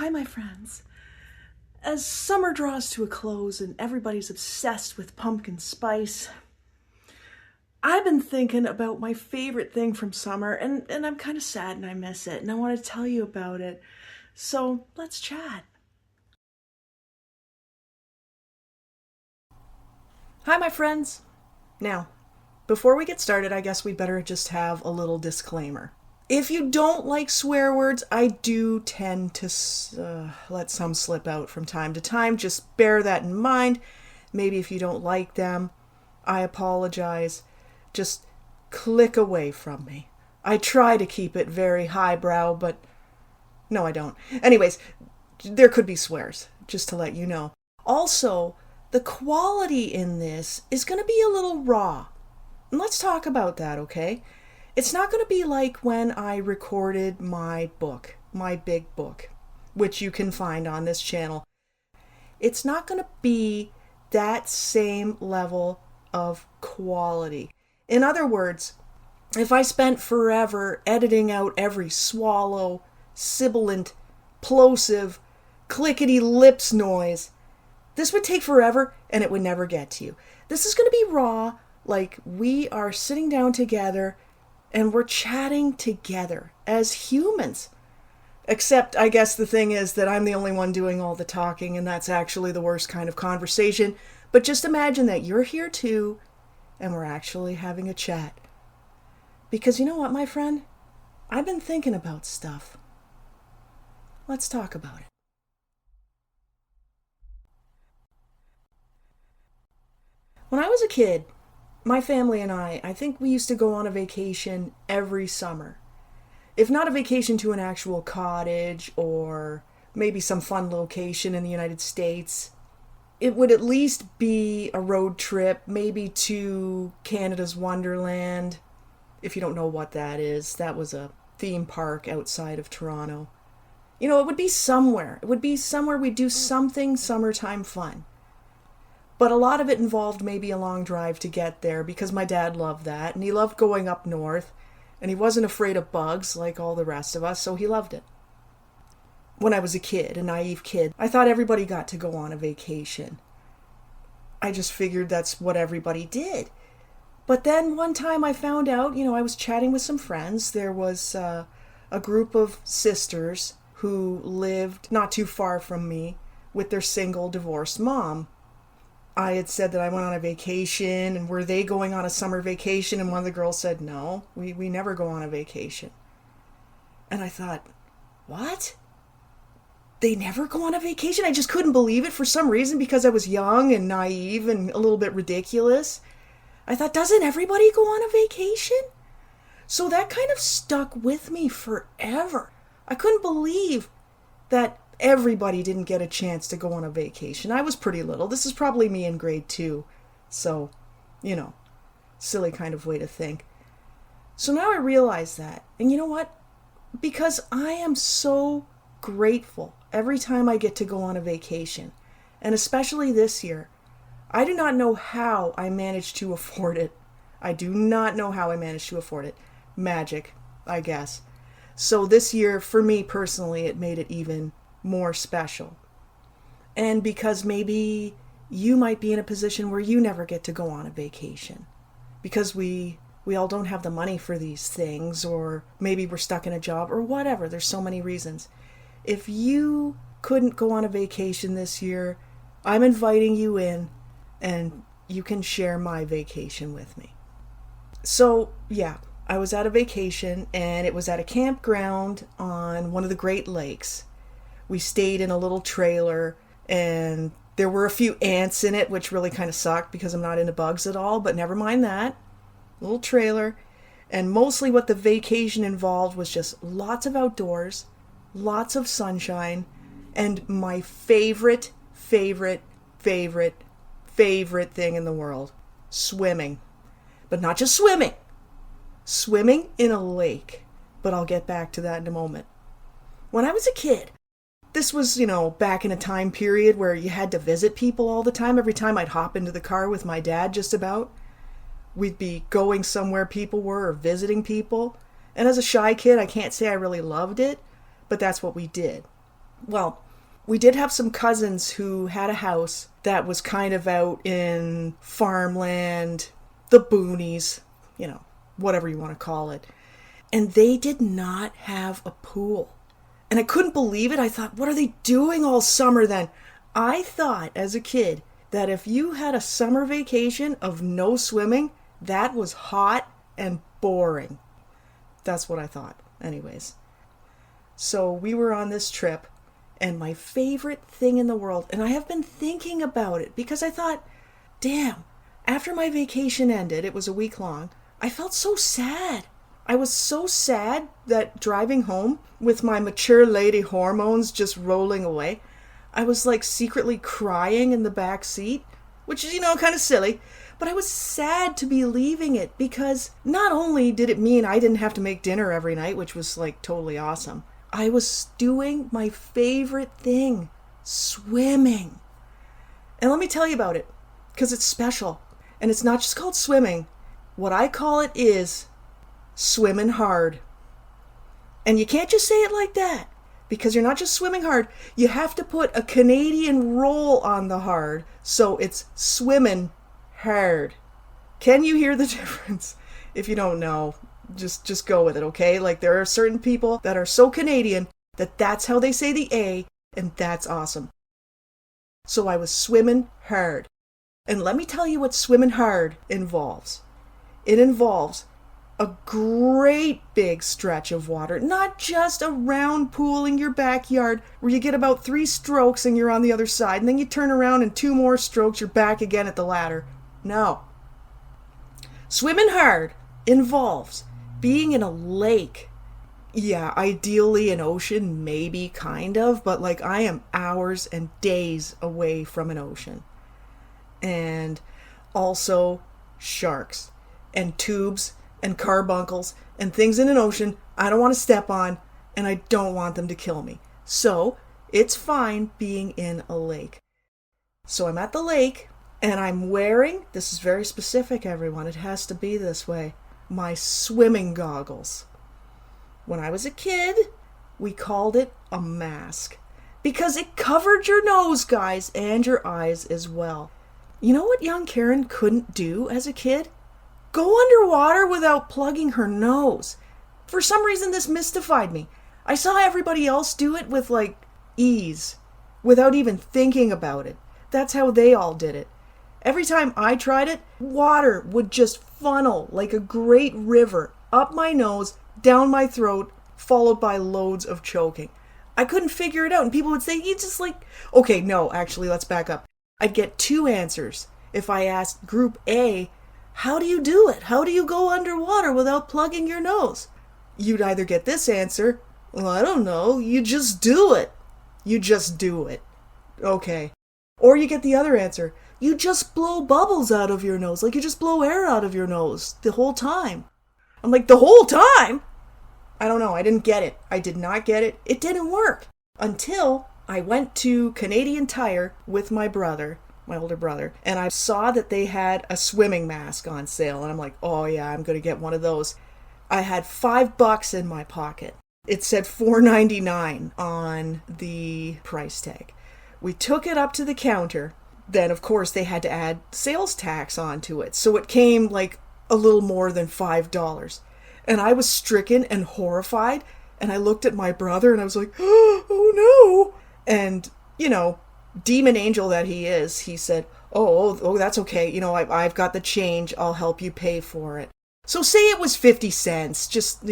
Hi, my friends. As summer draws to a close and everybody's obsessed with pumpkin spice, I've been thinking about my favorite thing from summer, and I'm kind of sad and I miss it, and I want to tell you about it. So let's chat. Hi, my friends. Now, before we get started, I guess we better just have a little disclaimer. If you don't like swear words, I do tend to let some slip out from time to time. Just bear that in mind. Maybe if you don't like them, I apologize. Just click away from me. I try to keep it very highbrow, but no, I don't. Anyways, there could be swears, just to let you know. Also, the quality in this is going to be a little raw. And let's talk about that, okay? It's not going to be like when I recorded my book, my big book, which you can find on this channel. It's not going to be that same level of quality. In other words, if I spent forever editing out every swallow, sibilant, plosive, clickety lips noise, this would take forever and it would never get to you. This is going to be raw, like we are sitting down together and we're chatting together as humans. Except, I guess the thing is that I'm the only one doing all the talking, and that's actually the worst kind of conversation. But just imagine that you're here too, and we're actually having a chat. Because you know what, my friend? I've been thinking about stuff. Let's talk about it. When I was a kid, my family and I think we used to go on a vacation every summer. If not a vacation to an actual cottage or maybe some fun location in the United States, it would at least be a road trip, maybe to Canada's Wonderland. If you don't know what that is, that was a theme park outside of Toronto. You know, it would be somewhere. It would be somewhere we'd do something summertime fun. But a lot of it involved maybe a long drive to get there because my dad loved that, and he loved going up north, and he wasn't afraid of bugs like all the rest of us, so he loved it. When I was a kid, a naive kid, I thought everybody got to go on a vacation. I just figured that's what everybody did. But then one time I found out, I was chatting with some friends. There was a group of sisters who lived not too far from me with their single divorced mom. I had said that I went on a vacation, and were they going on a summer vacation? And one of the girls said, no, we never go on a vacation. And I thought, what? They never go on a vacation? I just couldn't believe it for some reason because I was young and naive and a little bit ridiculous. I thought, doesn't everybody go on a vacation? So that kind of stuck with me forever. I couldn't believe that everybody didn't get a chance to go on a vacation. I was pretty little. This is probably me in grade 2. So, silly kind of way to think. So now I realize that. And you know what? Because I am so grateful every time I get to go on a vacation. And especially this year. I do not know how I managed to afford it. I do not know how I managed to afford it. Magic, I guess. So this year, for me personally, it made it even more special. And because maybe you might be in a position where you never get to go on a vacation because we all don't have the money for these things, or maybe we're stuck in a job or whatever. There's so many reasons. If you couldn't go on a vacation this year, I'm inviting you in and you can share my vacation with me. So yeah, I was at a vacation and it was at a campground on one of the Great Lakes. We stayed in a little trailer, and there were a few ants in it, which really kind of sucked because I'm not into bugs at all, but never mind that. Little trailer. And mostly what the vacation involved was just lots of outdoors, lots of sunshine, and my favorite thing in the world, swimming. But not just swimming. Swimming in a lake. But I'll get back to that in a moment. When I was a kid, this was, back in a time period where you had to visit people all the time. Every time I'd hop into the car with my dad, just about, we'd be going somewhere people were or visiting people. And as a shy kid, I can't say I really loved it, but that's what we did. Well, we did have some cousins who had a house that was kind of out in farmland, the boonies, whatever you want to call it. And they did not have a pool. And I couldn't believe it. I thought, what are they doing all summer then? I thought as a kid that if you had a summer vacation of no swimming, that was hot and boring. That's what I thought. Anyways. So we were on this trip, and my favorite thing in the world, and I have been thinking about it because I thought, damn, after my vacation ended, it was a week long, I felt so sad. I was so sad that driving home with my mature lady hormones just rolling away, I was like secretly crying in the back seat, which is, kind of silly, but I was sad to be leaving it because not only did it mean I didn't have to make dinner every night, which was like totally awesome, I was doing my favorite thing, swimming. And let me tell you about it, because it's special. And it's not just called swimming. What I call it is Swimmin HARD. And you can't just say it like that, because you're not just swimming hard. You have to put a Canadian roll on the hard, so it's Swimmin HARD. Can you hear the difference? If you don't know, just go with it, okay? Like, there are certain people that are so Canadian that that's how they say the A, and that's awesome. So I was Swimmin HARD. And let me tell you what Swimmin HARD involves. It involves a great big stretch of water, not just a round pool in your backyard where you get about 3 strokes and you're on the other side, and then you turn around and 2 more strokes, you're back again at the ladder. No. Swimmin HARD involves being in a lake. Yeah, ideally an ocean, maybe, kind of, but like I am hours and days away from an ocean. And also sharks and tubes and carbuncles and things in an ocean I don't want to step on, and I don't want them to kill me. So it's fine being in a lake. So I'm at the lake, and I'm wearing, this is very specific, everyone, it has to be this way, my swimming goggles. When I was a kid, we called it a mask, because it covered your nose, guys, and your eyes as well. You know what young Karen couldn't do as a kid? Go underwater without plugging her nose. For some reason, this mystified me. I saw everybody else do it with, ease, without even thinking about it. That's how they all did it. Every time I tried it, water would just funnel like a great river up my nose, down my throat, followed by loads of choking. I couldn't figure it out, and people would say, you just okay, no, actually, let's back up. I'd get 2 answers. If I asked Group A, how do you do it? How do you go underwater without plugging your nose? You'd either get this answer, well, I don't know, you just do it. You just do it. Okay. Or you get the other answer, you just blow bubbles out of your nose, like you just blow air out of your nose the whole time. I'm like, the whole time? I don't know, I didn't get it. I did not get it. It didn't work. Until I went to Canadian Tire with my brother, my older brother, and I saw that they had a swimming mask on sale, and I'm like, oh yeah, I'm going to get one of those. I had $5 in my pocket. It said $4.99 on the price tag. We took it up to the counter. Then, of course, they had to add sales tax onto it, so it came like a little more than $5. And I was stricken and horrified, and I looked at my brother, and I was like, oh no! And, demon angel that he is, he said, oh, that's okay. I've got the change. I'll help you pay for it. So say it was 50 cents, just,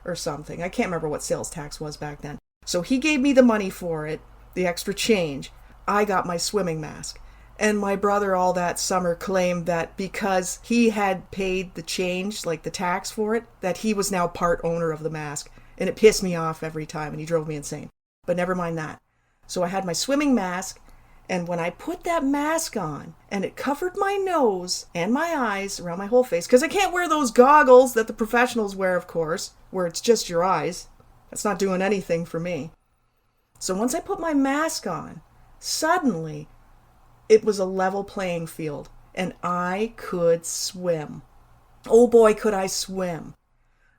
or something. I can't remember what sales tax was back then. So he gave me the money for it, the extra change. I got my swimming mask. And my brother all that summer claimed that because he had paid the change, like the tax for it, that he was now part owner of the mask. And it pissed me off every time, and he drove me insane. But never mind that. So I had my swimming mask, and when I put that mask on, and it covered my nose and my eyes around my whole face, because I can't wear those goggles that the professionals wear, of course, where it's just your eyes. That's not doing anything for me. So once I put my mask on, suddenly it was a level playing field, and I could swim. Oh boy, could I swim.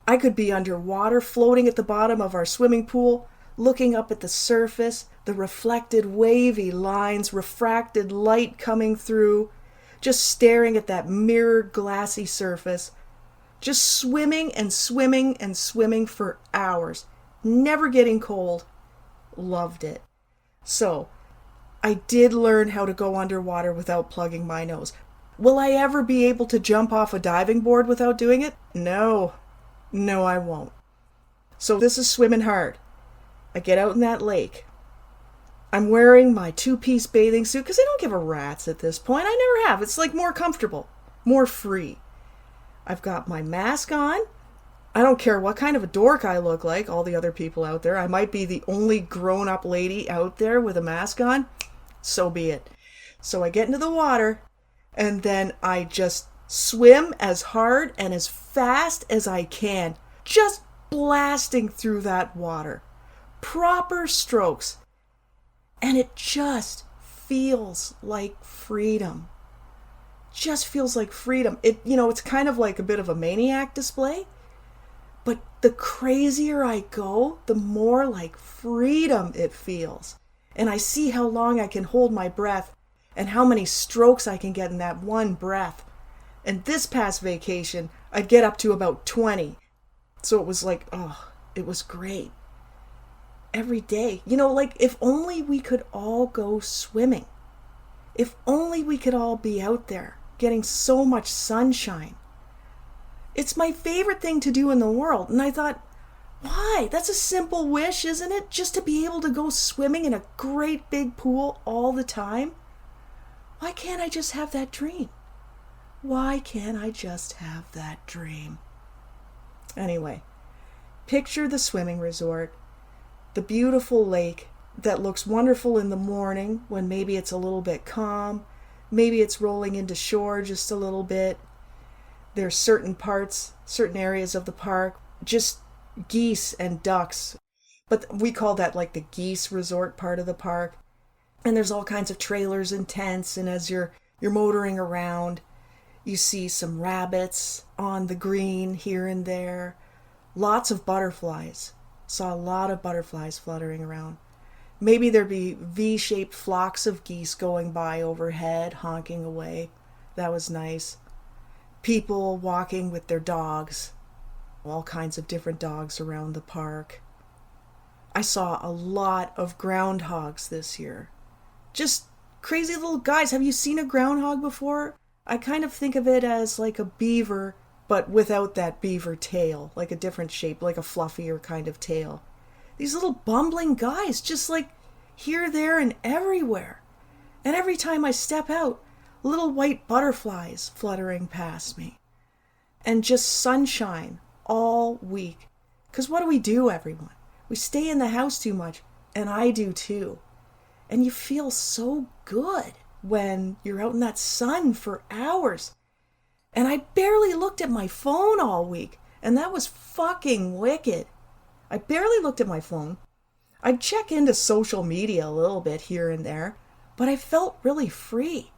I could be underwater, floating at the bottom of our swimming pool, looking up at the surface, the reflected wavy lines, refracted light coming through, just staring at that mirrored glassy surface, just swimming and swimming and swimming for hours, never getting cold. Loved it. So, I did learn how to go underwater without plugging my nose. Will I ever be able to jump off a diving board without doing it? No. No, I won't. So this is Swimmin Hard. I get out in that lake. I'm wearing my two-piece bathing suit because I don't give a rat's at this point. I never have. It's like more comfortable, more free. I've got my mask on. I don't care what kind of a dork I look like, all the other people out there. I might be the only grown-up lady out there with a mask on. So be it. So I get into the water, and then I just swim as hard and as fast as I can, just blasting through that water. Proper strokes. And it just feels like freedom. Just feels like freedom. It's kind of like a bit of a maniac display. But the crazier I go, the more like freedom it feels. And I see how long I can hold my breath and how many strokes I can get in that one breath. And this past vacation, I'd get up to about 20. So it was like, it was great. Every day. If only we could all go swimming. If only we could all be out there getting so much sunshine. It's my favorite thing to do in the world. And I thought, why? That's a simple wish, isn't it? Just to be able to go swimming in a great big pool all the time. Why can't I just have that dream? Why can't I just have that dream? Anyway, picture the swimming resort, the beautiful lake that looks wonderful in the morning when maybe it's a little bit calm, maybe it's rolling into shore just a little bit. There's certain areas of the park, just geese and ducks, but we call that like the geese resort part of the park. And there's all kinds of trailers and tents, and as you're motoring around, you see some rabbits on the green here and there. Lots of butterflies. Saw a lot of butterflies fluttering around. Maybe there'd be V-shaped flocks of geese going by overhead, honking away. That was nice. People walking with their dogs. All kinds of different dogs around the park. I saw a lot of groundhogs this year. Just crazy little guys. Have you seen a groundhog before? I kind of think of it as like a beaver, but without that beaver tail, like a different shape, like a fluffier kind of tail. These little bumbling guys, just like here, there, and everywhere. And every time I step out, little white butterflies fluttering past me. And just sunshine all week. 'Cause what do, everyone? We stay in the house too much, and I do too. And you feel so good when you're out in that sun for hours. And I barely looked at my phone all week, and that was fucking wicked. I barely looked at my phone. I'd check into social media a little bit here and there, but I felt really free.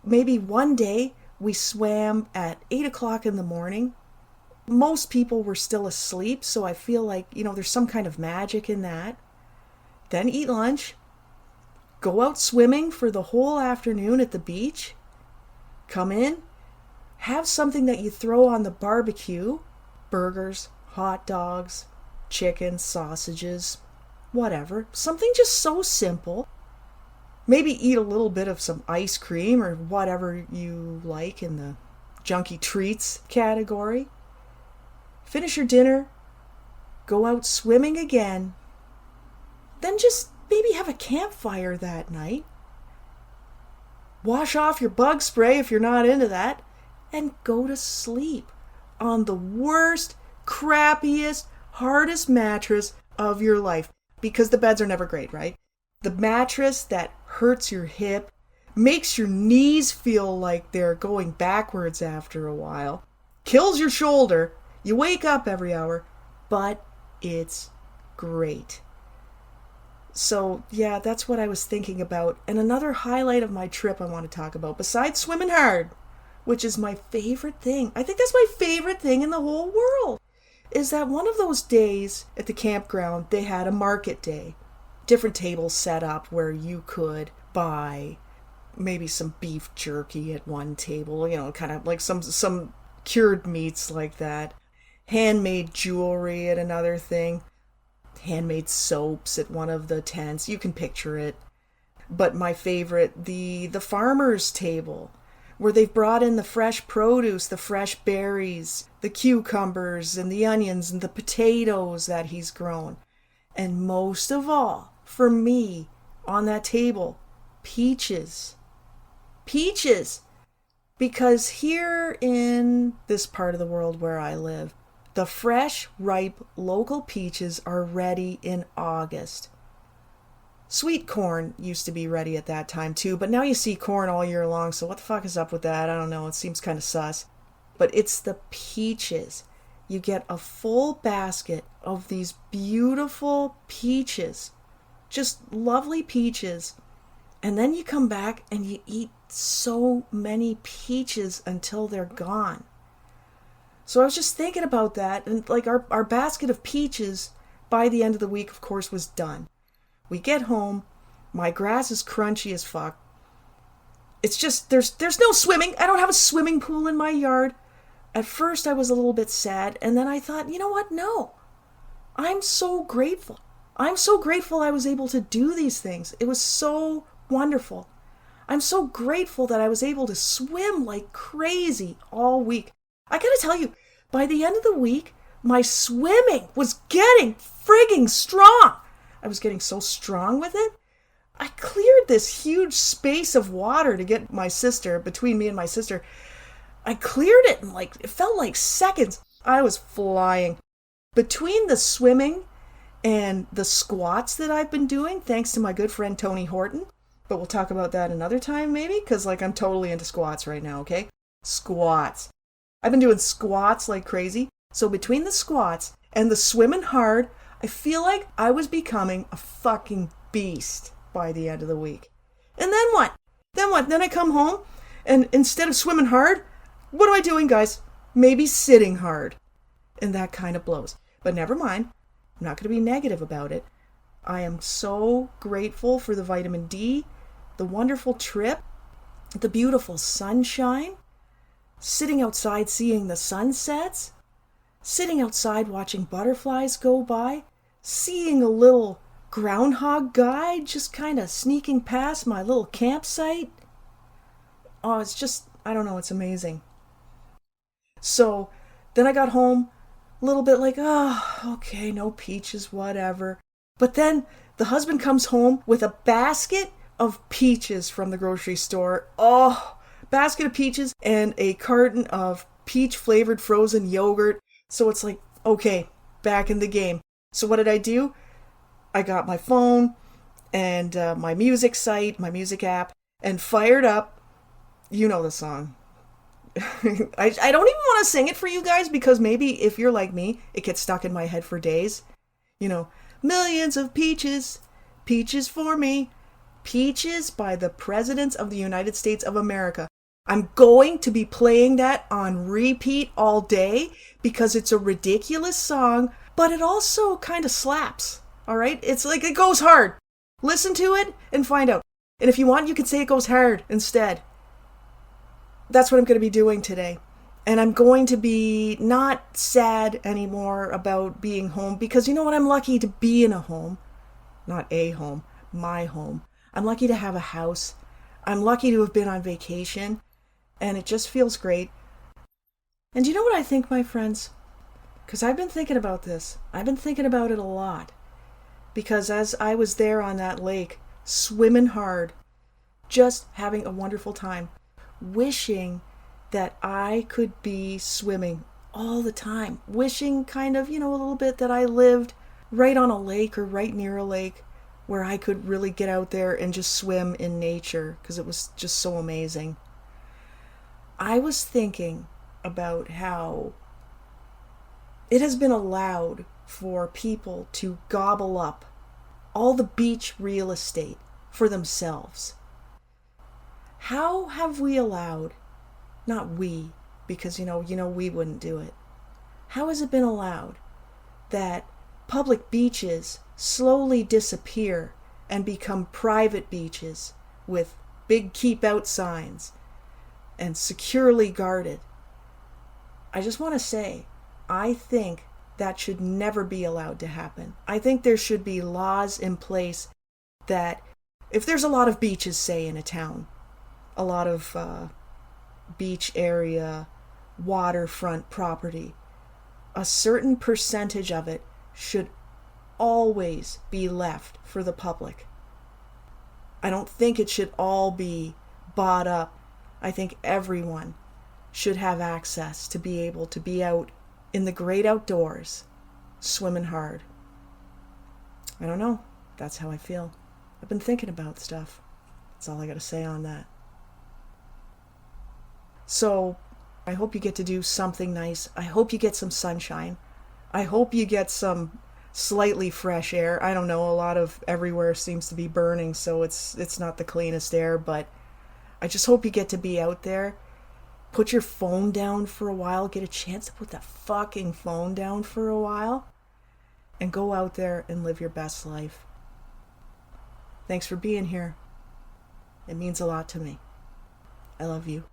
Maybe one day we swam at 8 o'clock in the morning. Most people were still asleep, so I feel like, there's some kind of magic in that. Then eat lunch, go out swimming for the whole afternoon at the beach, come in, have something that you throw on the barbecue, burgers, hot dogs, chicken, sausages, whatever, something just so simple. Maybe eat a little bit of some ice cream or whatever you like in the junky treats category. Finish your dinner, go out swimming again, then just maybe have a campfire that night. Wash off your bug spray if you're not into that, and go to sleep on the worst, crappiest, hardest mattress of your life. Because the beds are never great, right? The mattress that hurts your hip, makes your knees feel like they're going backwards after a while, kills your shoulder, you wake up every hour, but it's great. So, yeah, that's what I was thinking about. And another highlight of my trip I want to talk about, besides Swimmin Hard, which is my favorite thing. I think that's my favorite thing in the whole world. is that one of those days at the campground, they had a market day. Different tables set up where you could buy maybe some beef jerky at one table, kind of like some cured meats like that. Handmade jewelry at another thing. Handmade soaps at one of the tents. You can picture it. But my favorite, the farmer's table, where they've brought in the fresh produce, the fresh berries, the cucumbers and the onions and the potatoes that he's grown. And most of all, for me, on that table, peaches. Peaches! Because here in this part of the world where I live, the fresh, ripe, local peaches are ready in August. Sweet corn used to be ready at that time too, but now you see corn all year long, so what the fuck is up with that? I don't know, it seems kind of sus. But it's the peaches. You get a full basket of these beautiful peaches. Just lovely peaches. And then you come back and you eat so many peaches until they're gone. So I was just thinking about that, and like our basket of peaches by the end of the week, of course, was done. We get home, my grass is crunchy as fuck. It's just, there's no swimming. I don't have a swimming pool in my yard. At first I was a little bit sad, and then I thought, you know what? No. I'm so grateful. I'm so grateful I was able to do these things. It was so wonderful. I'm so grateful that I was able to swim like crazy all week. I gotta tell you, by the end of the week, my swimming was getting frigging strong. I was getting so strong with it. I cleared this huge space of water to get my sister, between me and my sister. I cleared it in it felt like seconds. I was flying. Between the swimming and the squats that I've been doing, thanks to my good friend Tony Horton, but we'll talk about that another time maybe, because I'm totally into squats right now, okay? Squats. I've been doing squats like crazy. So between the squats and the Swimmin Hard, I feel like I was becoming a fucking beast by the end of the week. And then what? Then I come home, and instead of swimming hard, what am I doing, guys? Maybe sitting hard. And that kind of blows. But never mind. I'm not going to be negative about it. I am so grateful for the vitamin D, the wonderful trip, the beautiful sunshine, sitting outside seeing the sunsets, sitting outside watching butterflies go by, seeing a little groundhog guy just kind of sneaking past my little campsite. Oh, it's just, I don't know, it's amazing. So then I got home a little bit okay, no peaches, whatever. But then the husband comes home with a basket of peaches from the grocery store. Oh, basket of peaches and a carton of peach-flavored frozen yogurt. So it's okay, back in the game. So what did I do? I got my phone and my music site, my music app, and fired up, you know the song. I don't even want to sing it for you guys, because maybe if you're like me, it gets stuck in my head for days. Millions of peaches, peaches for me, Peaches by the Presidents of the United States of America. I'm going to be playing that on repeat all day because it's a ridiculous song, but it also kind of slaps, all right? It's it goes hard. Listen to it and find out. And if you want, you could say it goes hard instead. That's what I'm going to be doing today. And I'm going to be not sad anymore about being home, because you know what? I'm lucky to be in a home. Not a home, my home. I'm lucky to have a house. I'm lucky to have been on vacation. And it just feels great. And you know what I think, my friends? Because I've been thinking about this. I've been thinking about it a lot. Because as I was there on that lake, swimming hard, just having a wonderful time, wishing that I could be swimming all the time, wishing kind of, a little bit that I lived right on a lake or right near a lake where I could really get out there and just swim in nature, because it was just so amazing. I was thinking about how it has been allowed for people to gobble up all the beach real estate for themselves. How have we allowed, not we, because we wouldn't do it, How has it been allowed that public beaches slowly disappear and become private beaches with big keep out signs and securely guarded? I just want to say, I think that should never be allowed to happen. I think there should be laws in place that if there's a lot of beaches, say, in a town, a lot of beach area, waterfront property, a certain percentage of it should always be left for the public. I don't think it should all be bought up. I think everyone should have access to be able to be out in the great outdoors, swimming hard. I don't know. That's how I feel. I've been thinking about stuff. That's all I got to say on that. So, I hope you get to do something nice. I hope you get some sunshine. I hope you get some slightly fresh air. I don't know, a lot of everywhere seems to be burning, so it's not the cleanest air, but I just hope you get to be out there. Put your phone down for a while. Get a chance to put that fucking phone down for a while. And go out there and live your best life. Thanks for being here. It means a lot to me. I love you.